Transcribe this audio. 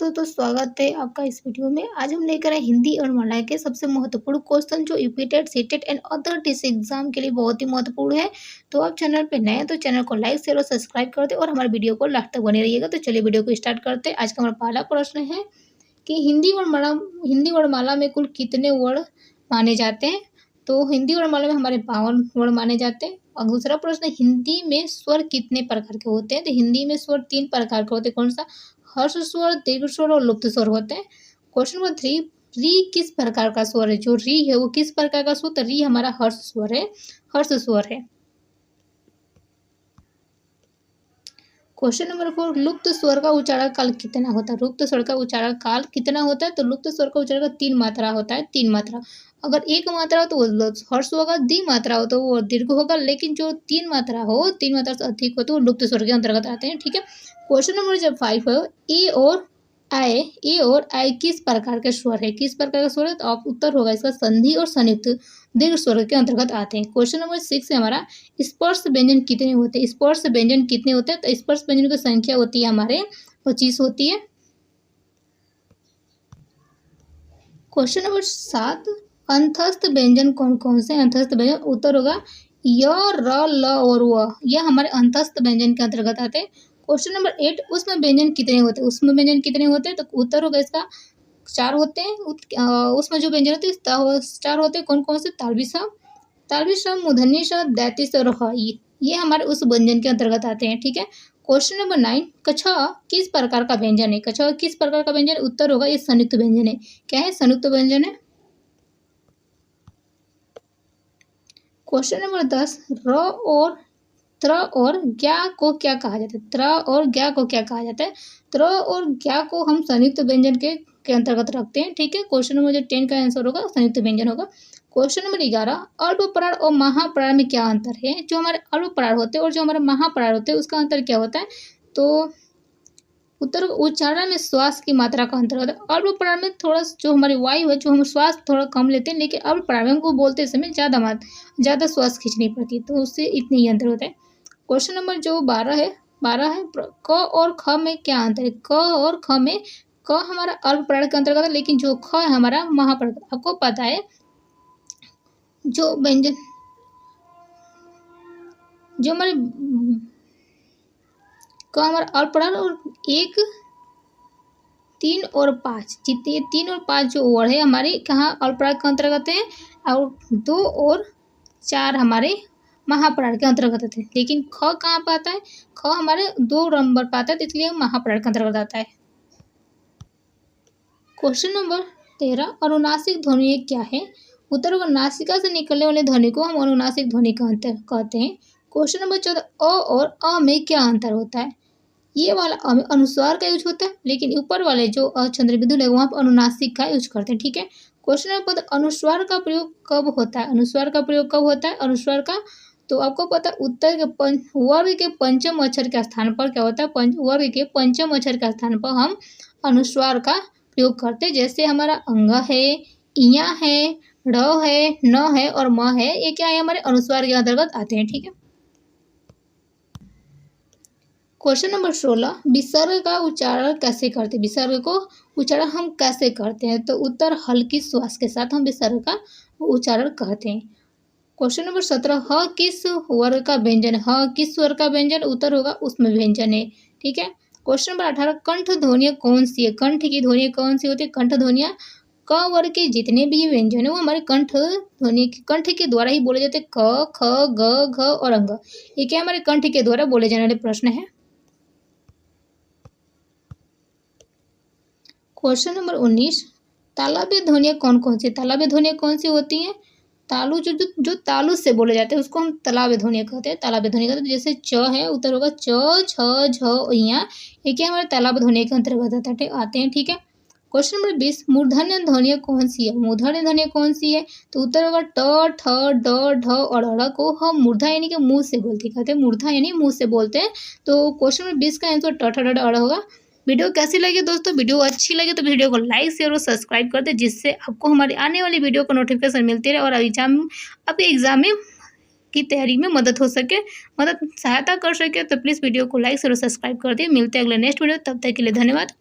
तो स्वागत है आपका इस वीडियो में। आज हम लेकर आए हिंदी और मलयालम के सबसे महत्वपूर्ण क्वेश्चन जो UPTET CTET and other TC exam के लिए बहुत ही महत्वपूर्ण है। तो आप चैनल पे नए हैं तो चैनल को लाइक शेयर और सब्सक्राइब कर दे और हमारे वीडियो को लास्ट तक बने रहिएगा। तो चलिए वीडियो को स्टार्ट करते हैं। आज का हमारा पहला प्रश्न है कि हिंदी वर्णमाला में कुल कितने वर्ण माने जाते हैं। तो हिंदी वर्णमाला में हमारे 52 वर्ण माने जाते हैं। और दूसरा प्रश्न, हिंदी में स्वर कितने प्रकार के होते हैं। तो हिंदी में स्वर 3 प्रकार के होते हैं। कौन सा? हर्ष स्वर, दीर्घ स्वर और लुप्त स्वर होते हैं। क्वेश्चन नंबर 3, री किस प्रकार का स्वर है। जो री है वो किस प्रकार का स्वर? तो री हमारा हर्ष स्वर है, हर्ष स्वर है। क्वेश्चन नंबर 4, लुप्त स्वर का उच्चारण काल कितना होता है। लुप्त स्वर का उच्चारण काल कितना होता है। तो लुप्त स्वर का उच्चारण का 3 मात्रा होता है, 3 मात्रा। अगर 1 मात्रा हो तो वो हर्ष होगा, 2 मात्रा हो तो वो दीर्घ होगा, लेकिन जो 3 मात्रा हो, 3 मात्रा से अधिक हो तो वो लुप्त स्वर के अंतर्गत आते हैं। ठीक है। क्वेश्चन नंबर जब 5 है, ए और आई किस प्रकार के स्वर है। किस प्रकार का स्वर है। तो आप उत्तर होगा इसका संधि और संयुक्त दीर्घ स्वर के अंतर्गत आते हैं। क्वेश्चन नंबर 6 है हमारा, स्पर्श व्यंजन कितने होते हैं। स्पर्श व्यंजन कितने होते हैं। तो स्पर्श व्यंजन की संख्या होती है हमारे 25 होती है। क्वेश्चन नंबर 7, अंतस्थ व्यंजन कौन कौन से। अंतस्थ व्यंजन उत्तर होगा य, र, ल और व। यह हमारे अंतस्थ व्यंजन के अंतर्गत आते हैं। क्वेश्चन नंबर 8, उसमें व्यंजन कितने होते हैं। उसमें व्यंजन कितने होते हैं। तो उत्तर होगा इसका 4 होते हैं। उसमें जो व्यंजन होते हैं 4 होते हैं। कौन कौन से? तालव्य स, मूर्धन्य स, दैत्य स और ह। ये हमारे उस व्यंजन के अंतर्गत आते हैं। ठीक है। क्वेश्चन नंबर 9, कछ किस प्रकार का व्यंजन है। कछ किस प्रकार का व्यंजन? उत्तर होगा ये संयुक्त व्यंजन है। क्या है? संयुक्त व्यंजन है। क्वेश्चन नंबर 10, र और त्र और ज्ञा को क्या कहा जाता है। त्र और ज्ञा को क्या कहा जाता है। त्र और ज्ञा को हम संयुक्त व्यंजन के अंतर्गत रखते हैं। ठीक है। क्वेश्चन नंबर 10 का आंसर होगा संयुक्त व्यंजन होगा। क्वेश्चन नंबर 11, अल्पप्राण और महाप्राण में क्या अंतर है। जो हमारे अल्पप्राण होते हैं और जो हमारे महाप्राण होते हैं उसका अंतर क्या होता है। तो उत्तर उच्चारण में श्वास की मात्रा का अंतर होता है। अल्पप्राण में थोड़ा जो हमारी वायु है, जो हम श्वास थोड़ा कम लेते हैं, लेकिन अल्पप्राण में हमको बोलते समय ज़्यादा श्वास खींचनी पड़ती है। तो उससे इतने ही अंतर होता है। क्वेश्चन नंबर जो 12 है क और ख में क्या अंतर है। क और ख में क हमारा अल्पप्राण के अंतर्गत है, लेकिन जो ख है हमारा महाप्राण। आपको पता है जो व्यंजन जो हमारे क हमारा अल्पप्राण और 1, 3 और 5 जितने 3 और 5 जो वर्ण है हमारे कहाँ अल्पप्राण के अंतर्गत है, और 2 और 4 हमारे महाप्राण के अंतर्गत आते हैं। लेकिन ख कहाँ पे आता है। ख हमारे 2 नंबर पर आता है, तो इसलिए महाप्राण के अंतर्गत आता है। क्वेश्चन नंबर 13, अनुनासिक ध्वनि क्या है। उत्तर होगा नासिका से निकलने वाले ध्वनि को हम अनुनासिक ध्वनि कहते हैं। क्वेश्चन नंबर 14, अ और अ में क्या अंतर होता है। ये वाला अ में अनुस्वार का यूज होता है, लेकिन ऊपर वाले जो अचंद्र बिंदु है वहाँ पर अनुनासिक का यूज करते हैं। ठीक है। क्वेश्चन नंबर 15, अनुस्वार का प्रयोग कब होता है। अनुस्वार का प्रयोग कब होता है। अनुस्वार का तो आपको पता है उत्तर के वर्ग के पंचम अक्षर के स्थान पर क्या होता है। वर्ग के पंचम अक्षर के स्थान पर हम अनुस्वार का प्रयोग करते हैं। जैसे हमारा अंग है, इया है, ढ है, न है और म है, ये क्या है हमारे अनुस्वार के अंतर्गत आते हैं। ठीक है। क्वेश्चन नंबर 16, विसर्ग का उच्चारण कैसे करते हैं। विसर्ग को उच्चारण हम कैसे करते हैं। तो उत्तर हल्की श्वास के साथ हम विसर्ग का उच्चारण करते हैं। क्वेश्चन नंबर 17, ह किस वर्ग का व्यंजन। ह किस स्वर का व्यंजन। उत्तर होगा उसमें व्यंजन है। ठीक है। क्वेश्चन नंबर 18, कंठ ध्वनियाँ कौन सी है। कंठ की ध्वनियाँ कौन सी होती है। कंठ ध्वनियाँ क वर्ग के जितने भी व्यंजन है वो हमारे कंठ के द्वारा ही बोले जाते हैं। क, ख, ग, घ और अंग, ये क्या हमारे कंठ के द्वारा बोले जाने वाले प्रश्न है। क्वेश्चन नंबर 19, तालव्य ध्वनियाँ कौन कौन सी। तालव्य ध्वनियाँ कौन सी होती हैं। तालु जो तालु से बोले जाते हैं उसको हम तालव्य ध्वनियाँ कहते हैं। तालव्य ध्वनि कहते हैं। जैसे च है, उत्तर होगा च, छ, झ, यहाँ, ये क्या हमारे तालव्य ध्वनि के अंतर्गत आते हैं। ठीक है। क्वेश्चन नंबर 20, मूर्धन्य ध्वनियाँ कौन सी है। मूर्धन्य ध्वनियाँ कौन सी है। तो उत्तर होगा ट, ठ, ड, ढ और अ को हम मूर्धा यानी कि मुंह से बोलते कहते हैं। मूर्धा यानी मुंह से बोलते हैं। तो क्वेश्चन नंबर 20 का आंसर ट, ठ, ड, अ होगा। वीडियो कैसी लगी दोस्तों। वीडियो अच्छी लगी तो वीडियो को लाइक शेयर और सब्सक्राइब कर दे, जिससे आपको हमारी आने वाली वीडियो का नोटिफिकेशन मिलती रहे और आपके एग्जाम में की तैयारी में मदद सहायता कर सके। तो प्लीज़ वीडियो को लाइक शेयर और सब्सक्राइब कर दिए। मिलते हैं अगले नेक्स्ट वीडियो, तब तक के लिए धन्यवाद।